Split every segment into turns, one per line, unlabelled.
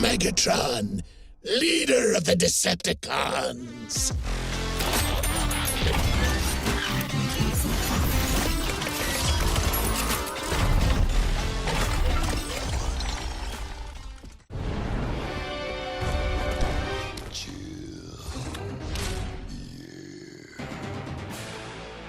Megatron, leader of the Decepticons.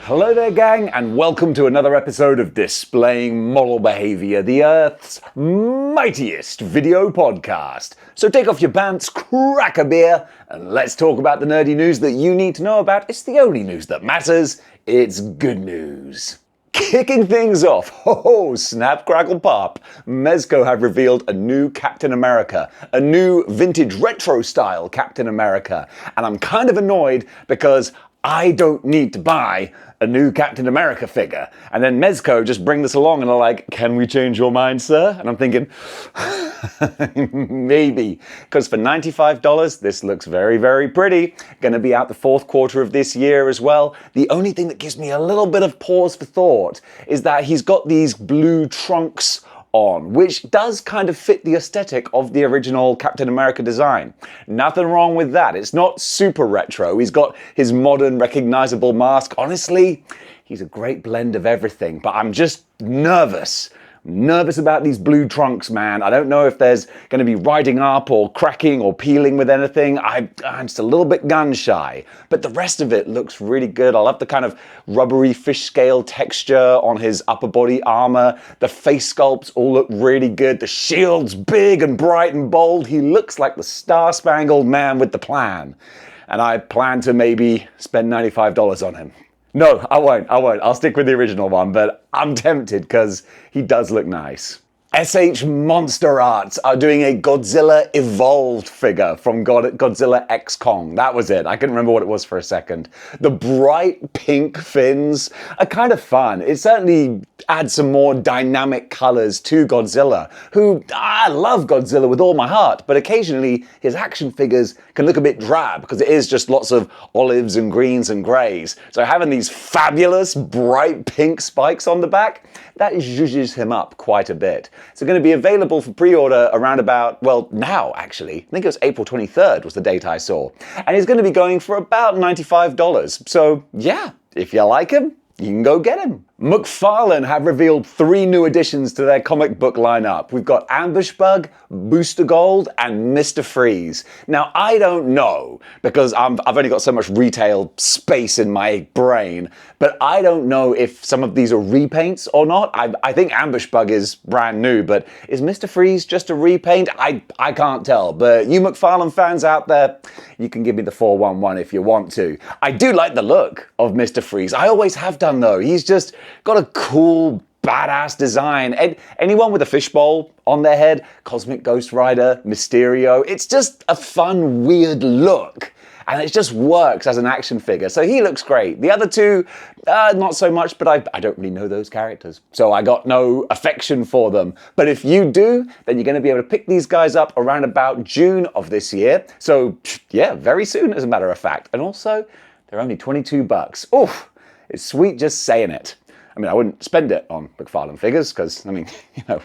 Hello there, gang, and welcome to another episode of Displaying-Model-Behaviour, the Earth's mightiest video podcast. So take off your pants, crack a beer, and let's talk about the nerdy news that you need to know about. It's the only news that matters. It's good news. Kicking things off, snap, crackle, pop, Mezco have revealed a new Captain America, a new vintage retro-style Captain America, and I'm kind of annoyed because I don't need to buy a new Captain America figure. And then Mezco just bring this along and are like, can we change your mind, sir? And I'm thinking, maybe. Because for $95, this looks very, very pretty. Gonna be out the fourth quarter of this year as well. The only thing that gives me a little bit of pause for thought is that he's got these blue trunks on, which does kind of fit the aesthetic of the original Captain America design. Nothing wrong with that. It's not super retro. He's got his modern recognizable mask. Honestly, he's a great blend of everything, but I'm just nervous about these blue trunks, man. I don't know if there's going to be riding up or cracking or peeling with anything. I'm just a little bit gun shy, but the rest of it looks really good. I love the kind of rubbery fish scale texture on his upper body armor. The face sculpts all look really good. The shield's big and bright and bold. He looks like the star-spangled man with the plan. And I plan to maybe spend $95 on him. No, I won't. I'll stick with the original one, but I'm tempted because he does look nice. SH Monster Arts are doing a Godzilla Evolved figure from Godzilla X Kong. That was it. I couldn't remember what it was for a second. The bright pink fins are kind of fun. It certainly adds some more dynamic colors to Godzilla, who I love Godzilla with all my heart, but occasionally his action figures can look a bit drab because it is just lots of olives and greens and grays. So having these fabulous bright pink spikes on the back, that zhuzhes him up quite a bit. It's going to be available for pre-order around about, well, now actually. I think it was April 23rd was the date I saw. And it's going to be going for about $95. So yeah, if you like him, you can go get him. McFarlane have revealed 3 new additions to their comic book lineup. We've got Ambush Bug, Booster Gold, and Mr. Freeze. Now, I don't know, because I've only got so much retail space in my brain, but I don't know if some of these are repaints or not. I think Ambush Bug is brand new, but is Mr. Freeze just a repaint? I can't tell, but you McFarlane fans out there, you can give me the 411 if you want to. I do like the look of Mr. Freeze. I always have done, though. He's just got a cool, badass design. Anyone with a fishbowl on their head, Cosmic Ghost Rider, Mysterio, it's just a fun, weird look. And it just works as an action figure. So he looks great. The other two, not so much, but I don't really know those characters. So I got no affection for them. But if you do, then you're going to be able to pick these guys up around about June of this year. So yeah, very soon as a matter of fact. And also, they're only $22. Oof, it's sweet just saying it. I mean, I wouldn't spend it on McFarlane figures because, I mean,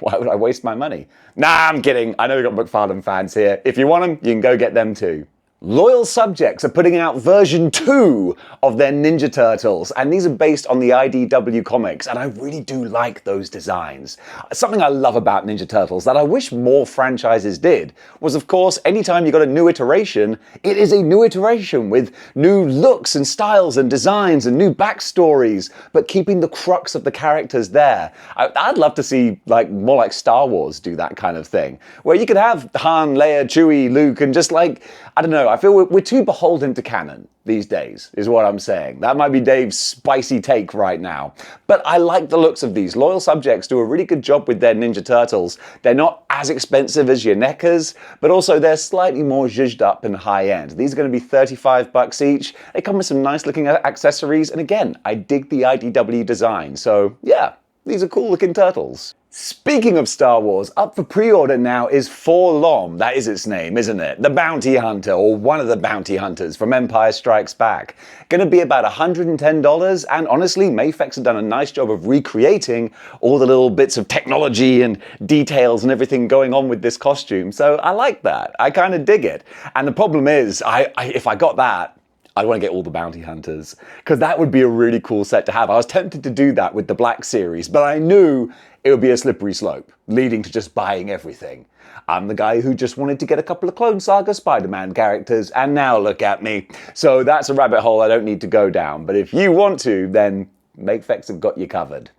why would I waste my money? Nah, I'm kidding. I know we've got McFarlane fans here. If you want them, you can go get them too. Loyal subjects are putting out version 2 of their Ninja Turtles, and these are based on the IDW comics, and I really do like those designs. Something I love about Ninja Turtles that I wish more franchises did was, of course, anytime you got a new iteration, it is a new iteration with new looks and styles and designs and new backstories, but keeping the crux of the characters there. I'd love to see more like Star Wars do that kind of thing, where you could have Han, Leia, Chewie, Luke, and just I don't know, I feel we're too beholden to canon these days, is what I'm saying. That might be Dave's spicy take right now. But I like the looks of these. Loyal subjects do a really good job with their Ninja Turtles. They're not as expensive as your NECAs, but also they're slightly more zhuzhed up and high end. These are going to be $35 each. They come with some nice looking accessories. And again, I dig the IDW design. So yeah, These are cool looking turtles. Speaking of Star Wars, up for pre-order now is For-Lom, that is its name, isn't it? The bounty hunter, or one of the bounty hunters from Empire Strikes Back. Gonna be about $110, and honestly, Mafex have done a nice job of recreating all the little bits of technology and details and everything going on with this costume, so I like that. I kind of dig it. And the problem is, if I got that, I'd want to get all the bounty hunters, because that would be a really cool set to have. I was tempted to do that with the Black Series, but I knew it would be a slippery slope, leading to just buying everything. I'm the guy who just wanted to get a couple of Clone Saga Spider-Man characters, and now look at me. So that's a rabbit hole I don't need to go down, but if you want to, then Mafex have got you covered.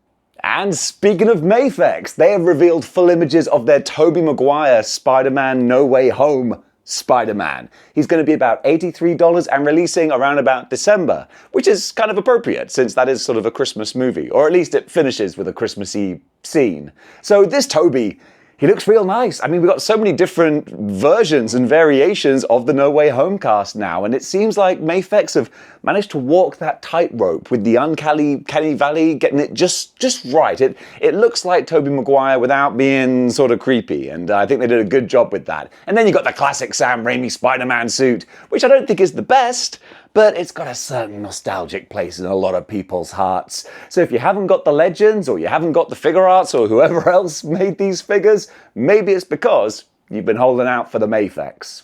And speaking of Mafex, they have revealed full images of their Tobey Maguire Spider-Man No Way Home Spider-Man. He's going to be about $83 and releasing around about December, which is kind of appropriate since that is sort of a Christmas movie, or at least it finishes with a Christmassy scene. So this Tobey, he looks real nice. I mean, we've got so many different versions and variations of the No Way Home cast now, and it seems like Mafex have managed to walk that tightrope with the uncanny valley, getting it just right. It looks like Tobey Maguire without being sort of creepy, and I think they did a good job with that. And then you got the classic Sam Raimi Spider-Man suit, which I don't think is the best, but it's got a certain nostalgic place in a lot of people's hearts. So if you haven't got the Legends, or you haven't got the Figure Arts, or whoever else made these figures, maybe it's because you've been holding out for the Mafex.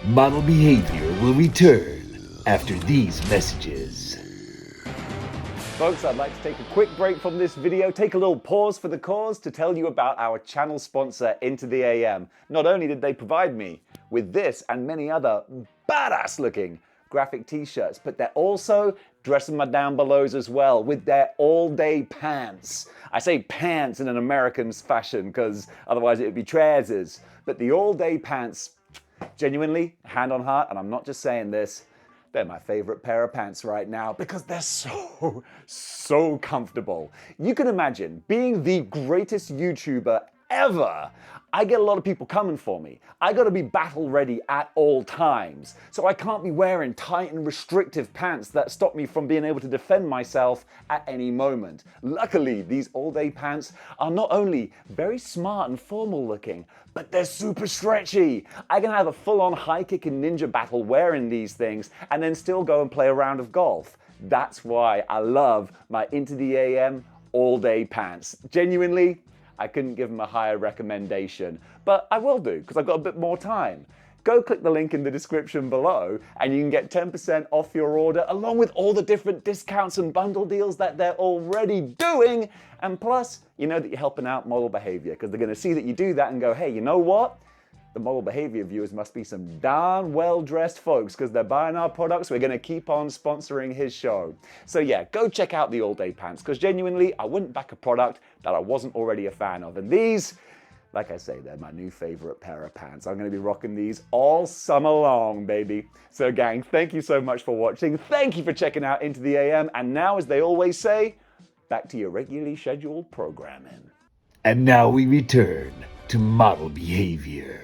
Model Behavior will return after these messages.
Folks, I'd like to take a quick break from this video, take a little pause for the cause to tell you about our channel sponsor, Into the AM. Not only did they provide me with this and many other badass looking graphic t-shirts, but they're also dressing my down belows as well with their all-day pants. I say pants in an American fashion because otherwise it would be trousers, but the all-day pants, genuinely, hand on heart, and I'm not just saying this, they're my favorite pair of pants right now because they're so comfortable. You can imagine being the greatest YouTuber ever. I get a lot of people coming for me. I gotta be battle ready at all times. So I can't be wearing tight and restrictive pants that stop me from being able to defend myself at any moment. Luckily, these all-day pants are not only very smart and formal looking, but they're super stretchy. I can have a full-on high-kicking ninja battle wearing these things and then still go and play a round of golf. That's why I love my Into the AM all-day pants. Genuinely, I couldn't give them a higher recommendation, but I will do because I've got a bit more time. Go click the link in the description below and you can get 10% off your order along with all the different discounts and bundle deals that they're already doing. And plus, you know that you're helping out Model Behaviour because they're going to see that you do that and go, hey, you know what? The Model Behaviour viewers must be some darn well-dressed folks because they're buying our products. We're going to keep on sponsoring his show. So yeah, go check out the all-day pants because genuinely, I wouldn't back a product that I wasn't already a fan of. And these, like I say, they're my new favorite pair of pants. I'm going to be rocking these all summer long, baby. So gang, thank you so much for watching. Thank you for checking out Into the AM. And now, as they always say, back to your regularly scheduled programming.
And now we return to Model Behavior.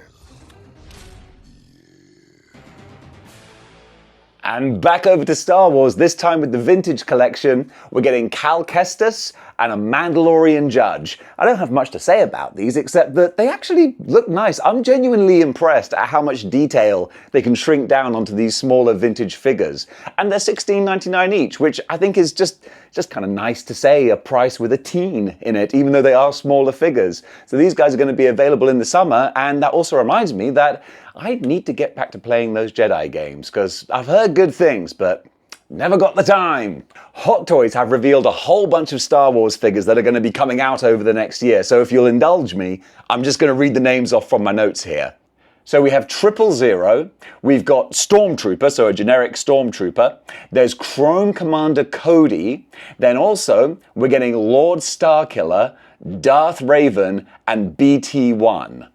And back over to Star Wars, this time with the Vintage Collection. We're getting Cal Kestis and a Mandalorian Judge. I don't have much to say about these except that they actually look nice. I'm genuinely impressed at how much detail they can shrink down onto these smaller vintage figures. And they're $16.99 each, which I think is just kind of nice to say, a price with a teen in it, even though they are smaller figures. So these guys are going to be available in the summer, and that also reminds me that I need to get back to playing those Jedi games, because I've heard good things, but never got the time. Hot Toys have revealed a whole bunch of Star Wars figures that are going to be coming out over the next year, so if you'll indulge me, I'm just going to read the names off from my notes here. So we have 000, we've got Stormtrooper, so a generic Stormtrooper, there's Chrome Commander Cody, then also we're getting Lord Starkiller, Darth Raven, and BT-1.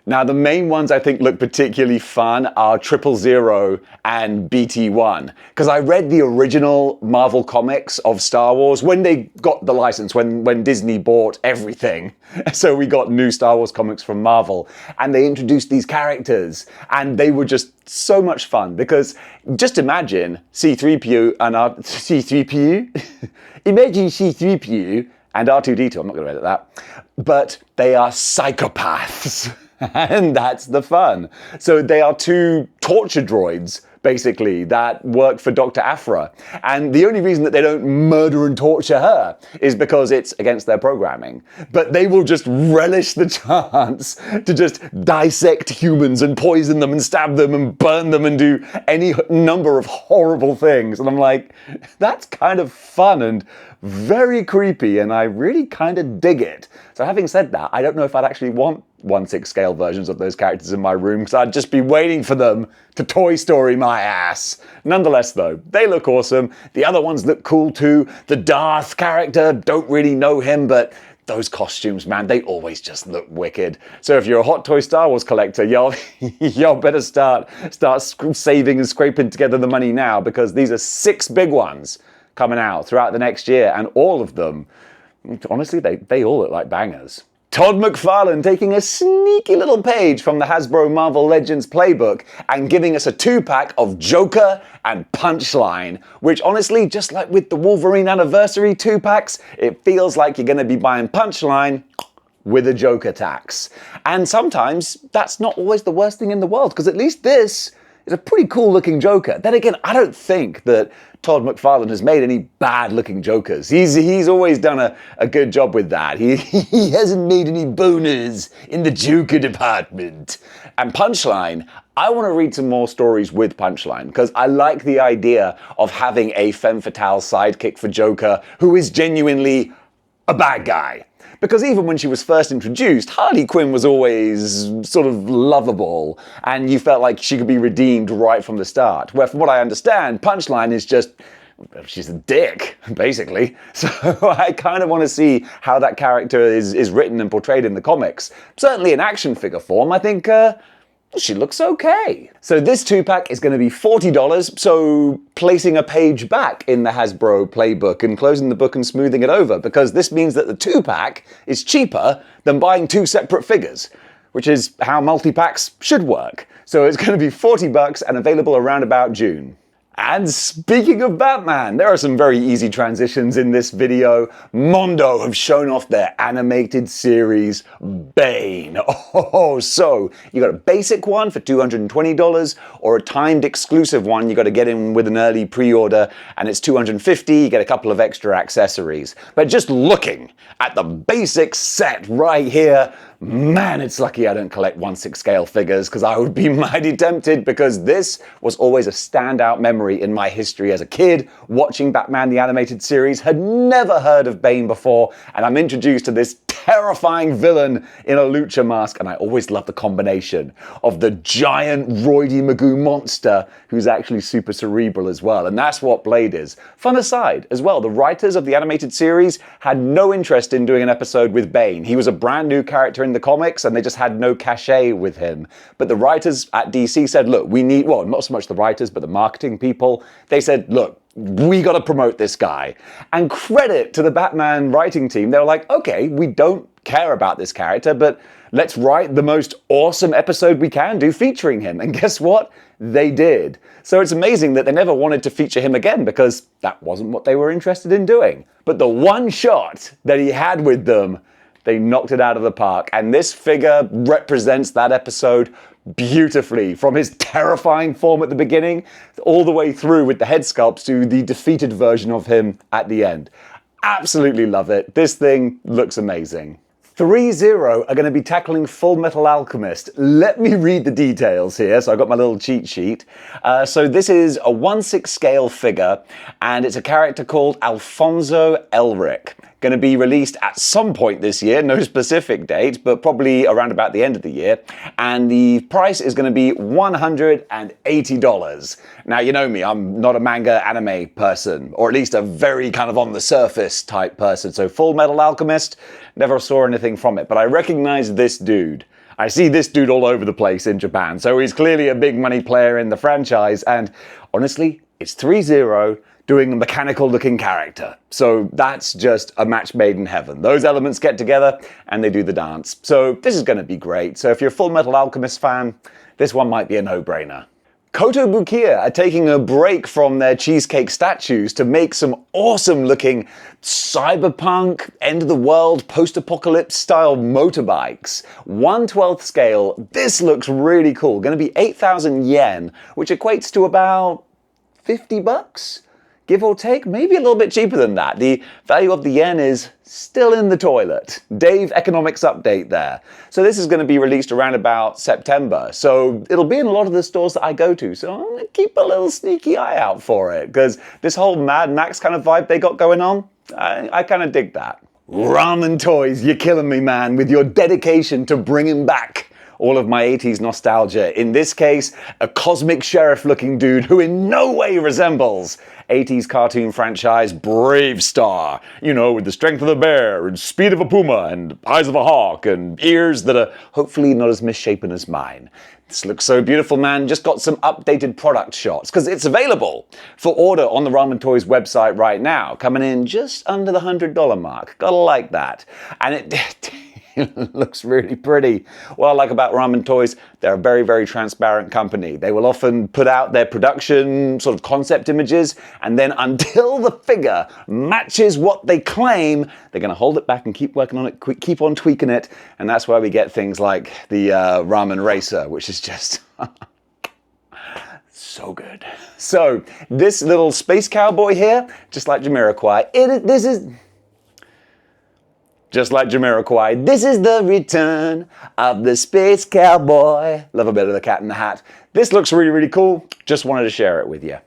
Now the main ones I think look particularly fun are 000 and BT-1, because I read the original Marvel comics of Star Wars when they got the license, when Disney bought everything. So we got new Star Wars comics from Marvel, and they introduced these characters, and they were just so much fun, because just imagine C-3PO and C-3PO? Imagine C-3PO and R2-D2, I'm not going to edit that, but they are psychopaths. And that's the fun. So they are two torture droids, basically, that work for Dr. Aphra. And the only reason that they don't murder and torture her is because it's against their programming. But they will just relish the chance to just dissect humans and poison them and stab them and burn them and do any number of horrible things. And I'm like, that's kind of fun and very creepy, and I really kind of dig it. So having said that, I don't know if I'd actually want 1/6 scale versions of those characters in my room, because I'd just be waiting for them to Toy Story my ass. Nonetheless though, they look awesome. The other ones look cool too. The Darth character, don't really know him, but those costumes, man, they always just look wicked. So if you're a Hot Toy Star Wars collector, y'all better start saving and scraping together the money now, because these are 6 big ones coming out throughout the next year, and all of them, honestly, they all look like bangers. Todd McFarlane taking a sneaky little page from the Hasbro Marvel Legends playbook and giving us a 2-pack of Joker and Punchline, which honestly, just like with the Wolverine Anniversary 2-packs, it feels like you're going to be buying Punchline with a Joker tax. And sometimes that's not always the worst thing in the world, because at least this is a pretty cool looking Joker. Then again, I don't think that Todd McFarlane has made any bad looking Jokers. He's always done a good job with that. He hasn't made any boners in the Joker department. And Punchline, I want to read some more stories with Punchline, because I like the idea of having a femme fatale sidekick for Joker who is genuinely a bad guy. Because even when she was first introduced, Harley Quinn was always sort of lovable, and you felt like she could be redeemed right from the start. Where, from what I understand, Punchline is just, she's a dick, basically. So I kind of want to see how that character is written and portrayed in the comics. Certainly in action figure form, I think she looks okay. So this 2-pack is going to be $40, so placing a page back in the Hasbro playbook and closing the book and smoothing it over, because this means that the 2-pack is cheaper than buying 2 separate figures, which is how multi-packs should work. So it's going to be $40 and available around about June. And speaking of Batman, there are some very easy transitions in this video. Mondo have shown off their animated series, Bane. Oh, so you got a basic one for $220, or a timed exclusive one you got to get in with an early pre-order, and it's $250, you get a couple of extra accessories. But just looking at the basic set right here, man, it's lucky I don't collect 1/6 scale figures, because I would be mighty tempted, because this was always a standout memory in my history as a kid, watching Batman the Animated Series, had never heard of Bane before, and I'm introduced to this terrifying villain in a lucha mask, and I always love the combination of the giant roidy Magoo monster who's actually super cerebral as well, and that's what Blade is. Fun aside as well, the writers of the animated series had no interest in doing an episode with Bane. He was a brand new character in the comics, and they just had no cachet with him. But the writers at DC said, look, we need, well, not so much the writers, but the marketing people, they said, look, we got to promote this guy. And credit to the Batman writing team, they were like, okay, we don't care about this character, but let's write the most awesome episode we can do featuring him. And guess what? They did. So it's amazing that they never wanted to feature him again, because that wasn't what they were interested in doing. But the one shot that he had with them, they knocked it out of the park. And this figure represents that episode beautifully, from his terrifying form at the beginning all the way through with the head sculpts to the defeated version of him at the end. Absolutely love it. This thing looks amazing. 3-0 are going to be tackling Full Metal Alchemist. Let me read the details here. So I've got my little cheat sheet. So this is a 1/6 scale figure, and it's a character called Alfonso Elric. Going to be released at some point this year, no specific date, but probably around about the end of the year. And the price is going to be $180. Now, you know me, I'm not a manga anime person, or at least a very kind of on the surface type person. So Full Metal Alchemist, never saw anything from it, but I recognize this dude. I see this dude all over the place in Japan, so he's clearly a big money player in the franchise, and honestly, it's 3-0 doing a mechanical looking character. So that's just a match made in heaven. Those elements get together and they do the dance. So this is going to be great. So if you're a Full Metal Alchemist fan, this one might be a no-brainer. Kotobukiya are taking a break from their cheesecake statues to make some awesome looking cyberpunk, end of the world, post-apocalypse style motorbikes. 1/12 scale, this looks really cool. Gonna be 8,000 yen, which equates to about 50 bucks? Give or take, maybe a little bit cheaper than that. The value of the yen is still in the toilet. Dave Economics update there. So this is going to be released around about September. So it'll be in a lot of the stores that I go to. So I'm going to keep a little sneaky eye out for it, because this whole Mad Max kind of vibe they got going on, I kind of dig that. Ramen Toys, you're killing me, man, with your dedication to bringing back all of my 80s nostalgia. In this case, a cosmic sheriff looking dude who in no way resembles 80s cartoon franchise Brave Star. You know, with the strength of a bear and speed of a puma and eyes of a hawk and ears that are hopefully not as misshapen as mine. This looks so beautiful, man. Just got some updated product shots because it's available for order on the Ramen Toys website right now, coming in just under the $100 mark. Gotta like that. And it looks really pretty. What I like about Ramen Toys, they're a very, very transparent company. They will often put out their production sort of concept images, and then until the figure matches what they claim, they're going to hold it back and keep working on it, keep on tweaking it, and that's why we get things like the Ramen Racer, which is just so good. So this little space cowboy here, just like Jamiroquai, just like Jamiroquai, this is the return of the space cowboy. Love a bit of the Cat in the Hat. This looks really, really cool. Just wanted to share it with you.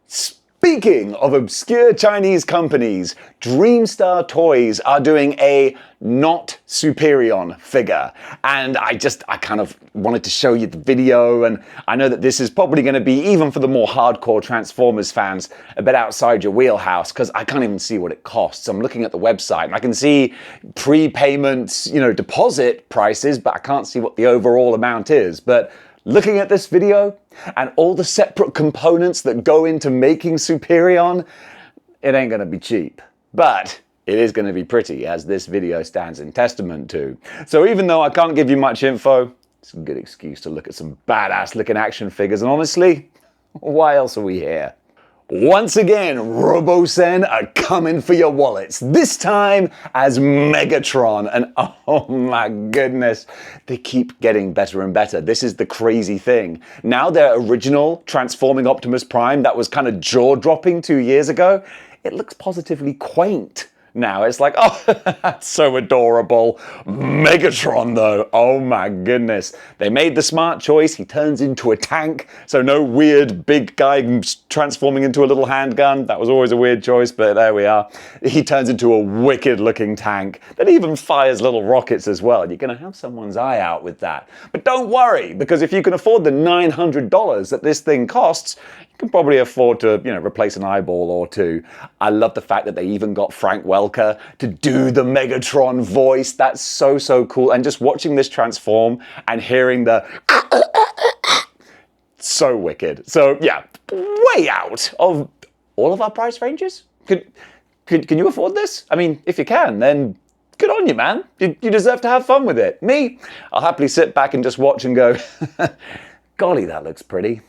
Speaking of obscure Chinese companies, Dreamstar Toys are doing a not Superion figure. And I kind of wanted to show you the video, and I know that this is probably going to be, even for the more hardcore Transformers fans, a bit outside your wheelhouse, because I can't even see what it costs. I'm looking at the website and I can see prepayment, deposit prices, but I can't see what the overall amount is. But looking at this video and all the separate components that go into making Superion, it ain't gonna be cheap. But it is gonna be pretty, as this video stands in testament to. So even though I can't give you much info, it's a good excuse to look at some badass looking action figures, and honestly, why else are we here? Once again, Robosen are coming for your wallets, this time as Megatron, and oh my goodness, they keep getting better and better. This is the crazy thing. Now their original transforming Optimus Prime that was kind of jaw-dropping 2 years ago, it looks positively quaint. Now it's like, oh, that's so adorable. Megatron though, oh my goodness. They made the smart choice. He turns into a tank, so no weird big guy transforming into a little handgun. That was always a weird choice, but there we are. He turns into a wicked looking tank that even fires little rockets as well. You're gonna have someone's eye out with that. But don't worry, because if you can afford the $900 that this thing costs, you can probably afford to, replace an eyeball or two. I love the fact that they even got Frank Welker to do the Megatron voice. That's so, so cool. And just watching this transform and hearing the so wicked. So yeah, way out of all of our price ranges. Can you afford this? I mean, if you can, then good on you, man. You deserve to have fun with it. Me, I'll happily sit back and just watch and go, golly, that looks pretty.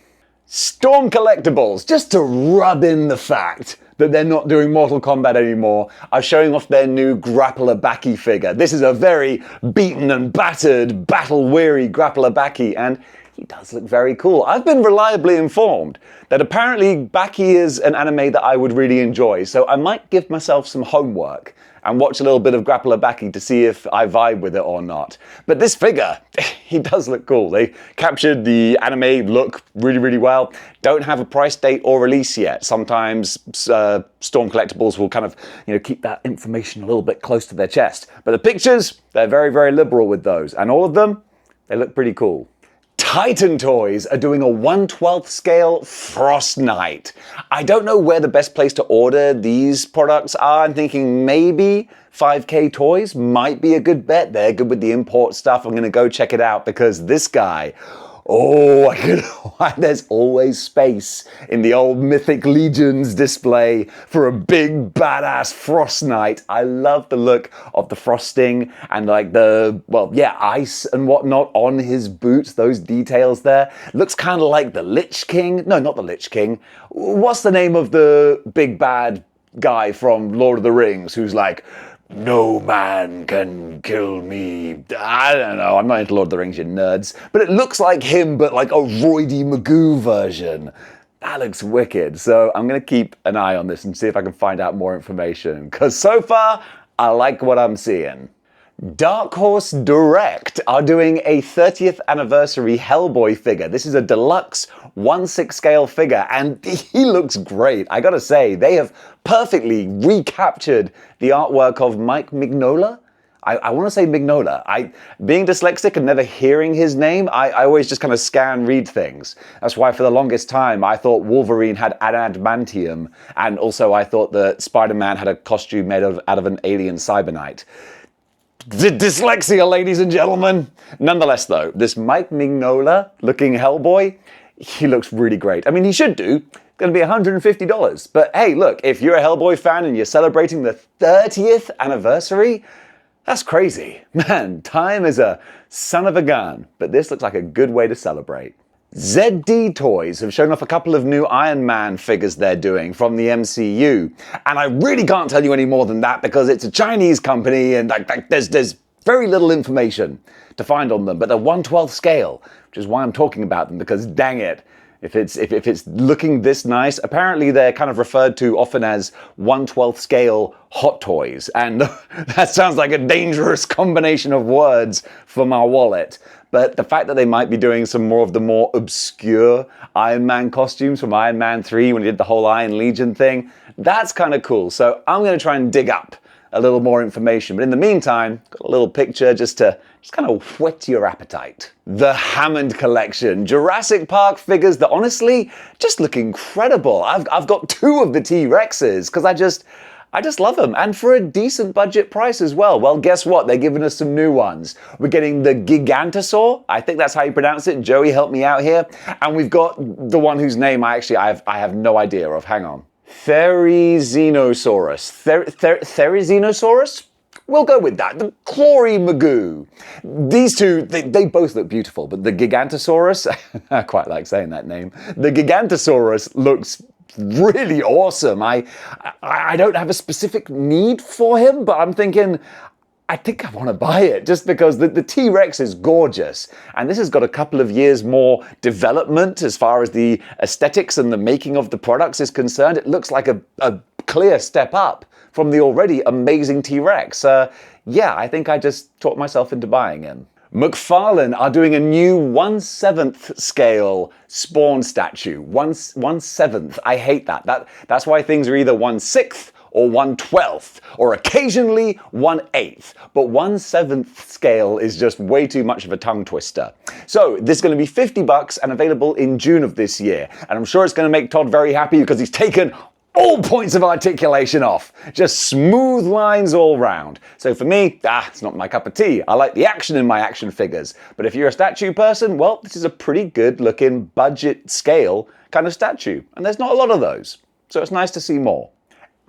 Storm Collectibles, just to rub in the fact that they're not doing Mortal Kombat anymore, are showing off their new Grappler Baki figure. This is a very beaten and battered, battle-weary Grappler Baki, and he does look very cool. I've been reliably informed that apparently Baki is an anime that I would really enjoy, so I might give myself some homework and watch a little bit of Grappler Baki to see if I vibe with it or not. But this figure, he does look cool. They captured the anime look really, really well. Don't have a price date or release yet. Sometimes Storm Collectibles will kind of, keep that information a little bit close to their chest. But the pictures, they're very, very liberal with those. And all of them, they look pretty cool. Titan Toys are doing a 1/12 scale Frost Knight. I don't know where the best place to order these products are. I'm thinking maybe 5K Toys might be a good bet. They're good with the import stuff. I'm going to go check it out because this guy, Oh, there's always space in the old Mythic Legions display for a big badass Frost Knight. I love the look of the frosting and like ice and whatnot on his boots, those details there. Looks kind of like the Lich King. No, not the Lich King. What's the name of the big bad guy from Lord of the Rings who's like, no man can kill me. I don't know, I'm not into Lord of the Rings, you nerds. But it looks like him, but like a Roidy Magoo version. That looks wicked. So I'm going to keep an eye on this and see if I can find out more information. Because so far, I like what I'm seeing. Dark Horse Direct are doing a 30th anniversary Hellboy figure. This is a deluxe 1/6 scale figure, and he looks great. I gotta say, they have perfectly recaptured the artwork of Mike Mignola. I want to say Mignola. Being dyslexic and never hearing his name, I always just kind of scan read things. That's why for the longest time I thought Wolverine had adamantium, and also I thought that Spider-Man had a costume made out of an alien cybernite. Dyslexia, ladies and gentlemen. Nonetheless, though, this Mike Mignola looking Hellboy, he looks really great. I mean, he should do. It's going to be $150. But hey, look, if you're a Hellboy fan and you're celebrating the 30th anniversary, that's crazy. Man, time is a son of a gun. But this looks like a good way to celebrate. ZD Toys have shown off a couple of new Iron Man figures they're doing from the MCU. And I really can't tell you any more than that because it's a Chinese company and there's very little information to find on them. But they're 1/12 scale, which is why I'm talking about them, because dang it, if it's looking this nice, apparently they're kind of referred to often as 1/12 scale Hot Toys. And that sounds like a dangerous combination of words for my wallet. But the fact that they might be doing some more of the more obscure Iron Man costumes from Iron Man 3 when he did the whole Iron Legion thing, that's kind of cool. So I'm going to try and dig up a little more information. But in the meantime, got a little picture just to kind of whet your appetite. The Hammond Collection. Jurassic Park figures that honestly just look incredible. I've got 2 of the T-Rexes because I just love them, and for a decent budget price as well. Well, guess what? They're giving us some new ones. We're getting the Gigantosaur. I think that's how you pronounce it. Joey, help me out here. And we've got the one whose name I have no idea of. Hang on. Therizinosaurus. Therizinosaurus? We'll go with that. The Clory Magoo. These two, they both look beautiful, but the Gigantosaurus, I quite like saying that name. The Gigantosaurus looks really awesome. I don't have a specific need for him, but I'm thinking, I think I want to buy it just because the T-Rex is gorgeous. And this has got a couple of years more development as far as the aesthetics and the making of the products is concerned. It looks like a clear step up from the already amazing T-Rex. Yeah, I think I just talked myself into buying him. McFarlane are doing a new 1/7 scale Spawn statue. 1/7. I hate that. That's why things are either 1/6 or 1/12, or occasionally 1/8. But 1/7 scale is just way too much of a tongue twister. So this is going to be $50 and available in June of this year. And I'm sure it's going to make Todd very happy because he's taken all points of articulation off. Just smooth lines all round. So for me, it's not my cup of tea. I like the action in my action figures. But if you're a statue person, well, this is a pretty good looking budget scale kind of statue. And there's not a lot of those. So it's nice to see more.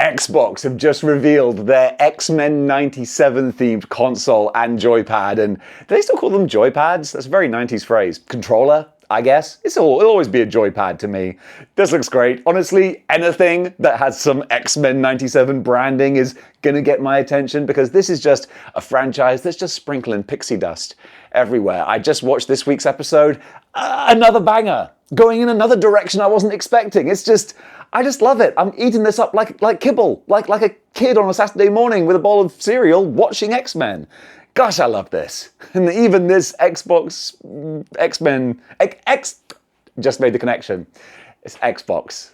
Xbox have just revealed their X-Men 97 themed console and joypad. And do they still call them joypads? That's a very 90s phrase. Controller, I guess. It'll always be a joypad to me. This looks great. Honestly, anything that has some X-Men 97 branding is gonna get my attention because this is just a franchise that's just sprinkling pixie dust everywhere. I just watched this week's episode. Another banger. Going in another direction I wasn't expecting. I just love it. I'm eating this up like kibble, like a kid on a Saturday morning with a bowl of cereal watching X-Men. Gosh, I love this. And even this Xbox X-Men just made the connection. It's Xbox.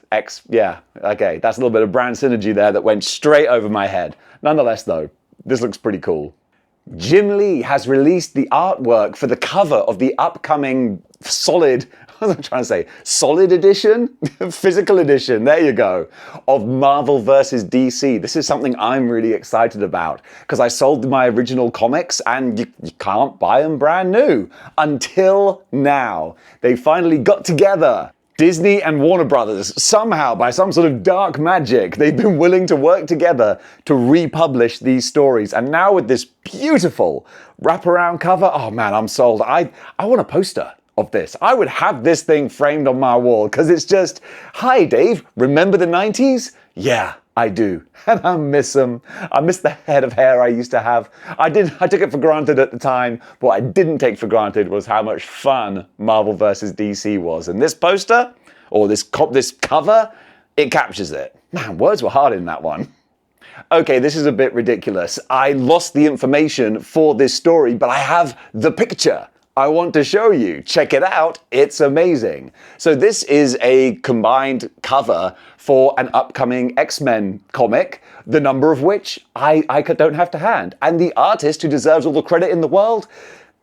Yeah, okay. That's a little bit of brand synergy there that went straight over my head. Nonetheless, though, this looks pretty cool. Jim Lee has released the artwork for the cover of the upcoming solid edition? Physical edition, there you go, of Marvel vs. DC. This is something I'm really excited about because I sold my original comics and you can't buy them brand new. Until now. They finally got together. Disney and Warner Brothers, somehow, by some sort of dark magic, they've been willing to work together to republish these stories. And now with this beautiful wraparound cover, oh man, I'm sold. I want a poster of this. I would have this thing framed on my wall because it's just, hi Dave, remember the 90s? Yeah, I do. And I miss them. I miss the head of hair I used to have. I took it for granted at the time. What I didn't take for granted was how much fun Marvel vs. DC was. And this poster, or this cover, it captures it. Man, words were hard in that one. Okay, this is a bit ridiculous. I lost the information for this story, but I have the picture I want to show you. Check it out. It's amazing. So this is a combined cover for an upcoming X-Men comic, the number of which I don't have to hand. And the artist who deserves all the credit in the world,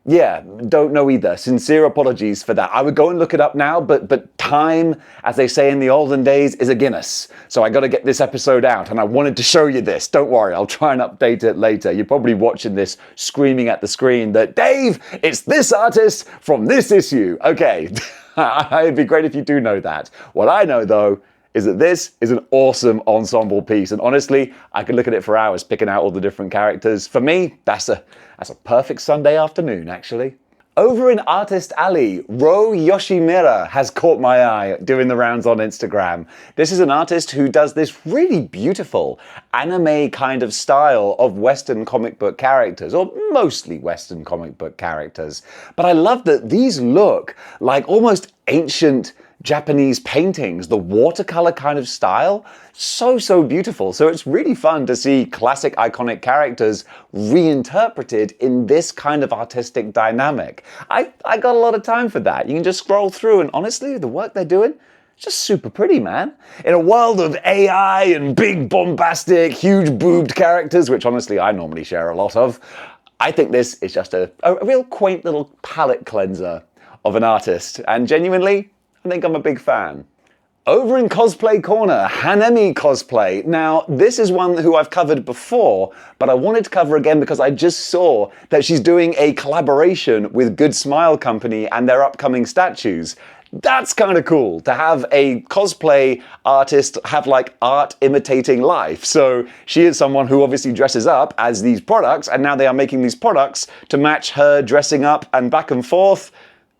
yeah, don't know either. Sincere apologies for that. I would go and look it up now, but time, as they say in the olden days, is a Guinness. So I got to get this episode out, and I wanted to show you this. Don't worry, I'll try and update it later. You're probably watching this screaming at the screen that, Dave, it's this artist from this issue. Okay, it'd be great if you do know that. What I know, though, is that this is an awesome ensemble piece. And honestly, I could look at it for hours picking out all the different characters. For me, that's a perfect Sunday afternoon, actually. Over in Artist Alley, Ro Yoshimura has caught my eye doing the rounds on Instagram. This is an artist who does this really beautiful anime kind of style of Western comic book characters, or mostly Western comic book characters. But I love that these look like almost ancient Japanese paintings, the watercolor kind of style. So beautiful. So it's really fun to see classic iconic characters reinterpreted in this kind of artistic dynamic. I got a lot of time for that. You can just scroll through and honestly, the work they're doing, it's just super pretty, man. In a world of AI and big bombastic, huge boobed characters, which honestly I normally share a lot of, I think this is just a real quaint little palette cleanser of an artist. And genuinely, I think I'm a big fan. Over in Cosplay Corner, Hanemi Cosplay. Now, this is one who I've covered before, but I wanted to cover again because I just saw that she's doing a collaboration with Good Smile Company and their upcoming statues. That's kind of cool to have a cosplay artist have like art imitating life. So she is someone who obviously dresses up as these products, and now they are making these products to match her dressing up and back and forth.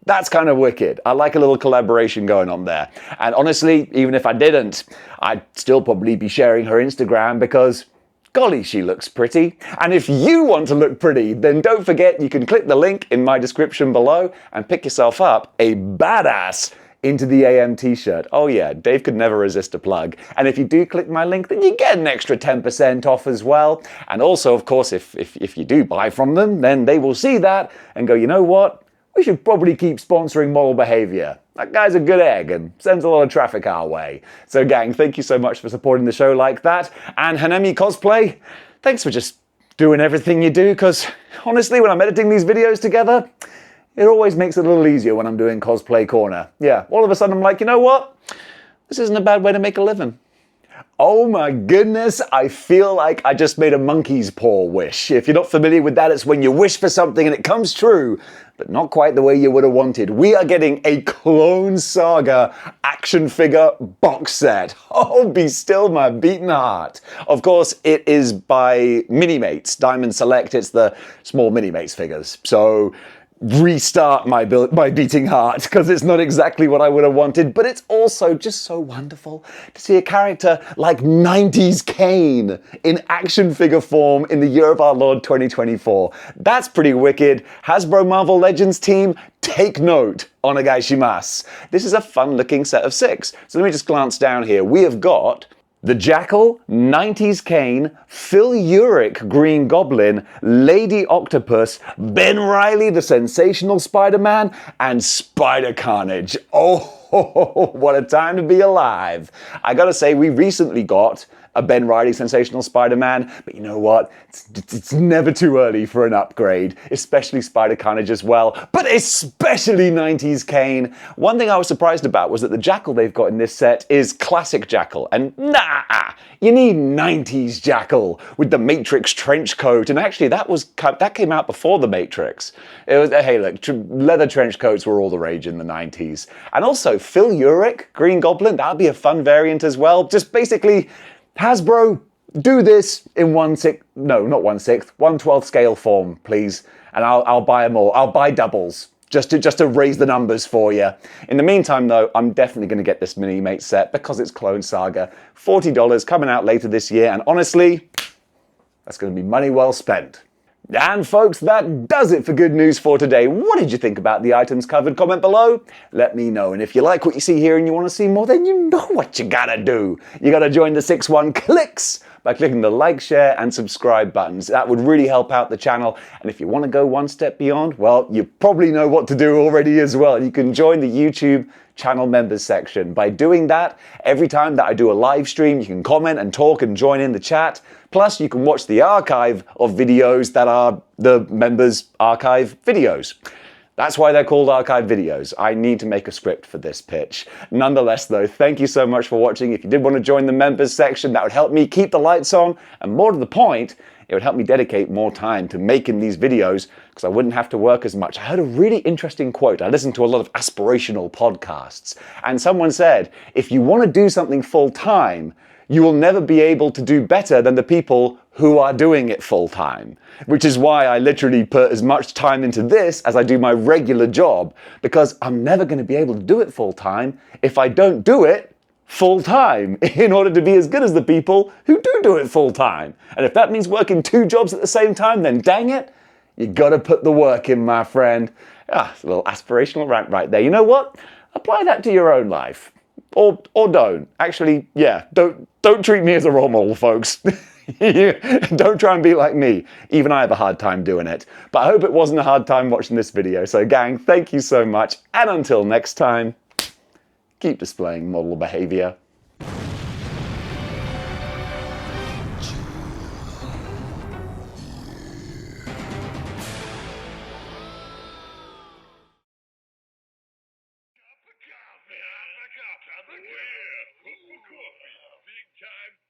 That's kind of wicked. I like a little collaboration going on there. And honestly, even if I didn't, I'd still probably be sharing her Instagram because, golly, she looks pretty. And if you want to look pretty, then don't forget you can click the link in my description below and pick yourself up a badass Into the AM t-shirt. Oh yeah, Dave could never resist a plug. And if you do click my link, then you get an extra 10% off as well. And also, of course, if you do buy from them, then they will see that and go, you know what? We should probably keep sponsoring Model Behaviour. That guy's a good egg and sends a lot of traffic our way. So gang, thank you so much for supporting the show like that. And Hanemi Cosplay, thanks for just doing everything you do, because honestly, when I'm editing these videos together, it always makes it a little easier when I'm doing Cosplay Corner. Yeah, all of a sudden I'm like, you know what? This isn't a bad way to make a living. Oh my goodness, I feel like I just made a monkey's paw wish. If you're not familiar with that, it's when you wish for something and it comes true, but not quite the way you would have wanted. We are getting a Clone Saga action figure box set. Oh, be still my beating heart. Of course, it is by Minimates, Diamond Select. It's the small Minimates figures. So restart my beating heart, because it's not exactly what I would have wanted, but it's also just so wonderful to see a character like 90s Kane in action figure form in the year of our Lord 2024. That's pretty wicked. Hasbro Marvel Legends team, take note. Onegaishimasu. This is a fun looking set of 6. So let me just glance down here. We have got the Jackal, 90s Kane, Phil Urich, Green Goblin, Lady Octopus, Ben Reilly, the Sensational Spider-Man, and Spider Carnage. Oh, what a time to be alive. I gotta say, we recently got a Ben Reilly Sensational Spider-Man, but you know what? It's never too early for an upgrade, especially Spider-Carnage as well, but especially 90s Kane. One thing I was surprised about was that the Jackal they've got in this set is classic Jackal, and nah, you need 90s Jackal with the Matrix trench coat, and actually that came out before the Matrix. It was, hey look, leather trench coats were all the rage in the 90s. And also, Phil Urich, Green Goblin, that would be a fun variant as well. Just basically, Hasbro, do this in 1/12 scale form, please. And I'll buy them all. I'll buy doubles. Just to raise the numbers for you. In the meantime, though, I'm definitely going to get this Mini-Mate set because it's Clone Saga. $40 coming out later this year, and honestly, that's going to be money well spent. And folks, that does it for Good News for today. What did you think about the items covered? Comment below. Let me know. And if you like what you see here and you want to see more, then you know what you gotta do. You gotta join the 6-1 Clicks by clicking the like, share, and subscribe buttons. That would really help out the channel. And if you want to go one step beyond, well, you probably know what to do already as well. You can join the YouTube channel members section. By doing that, every time that I do a live stream, you can comment and talk and join in the chat. Plus, you can watch the archive of videos that are the members' archive videos. That's why they're called archive videos. I need to make a script for this pitch. Nonetheless, though, thank you so much for watching. If you did want to join the members section, that would help me keep the lights on, and more to the point, it would help me dedicate more time to making these videos because I wouldn't have to work as much. I heard a really interesting quote. I listened to a lot of aspirational podcasts, and someone said, if you want to do something full time, you will never be able to do better than the people who are doing it full time. Which is why I literally put as much time into this as I do my regular job, because I'm never going to be able to do it full time if I don't do it full time in order to be as good as the people who do it full time. And if that means working 2 jobs at the same time, then dang it, you gotta put the work in, my friend. A little aspirational rant right there. You know what? Apply that to your own life. Or don't. Actually, yeah, don't treat me as a role model, folks. Don't try and be like me. Even I have a hard time doing it. But I hope it wasn't a hard time watching this video. So gang, thank you so much. And until next time, keep displaying model behavior.
Cup of coffee. Big time.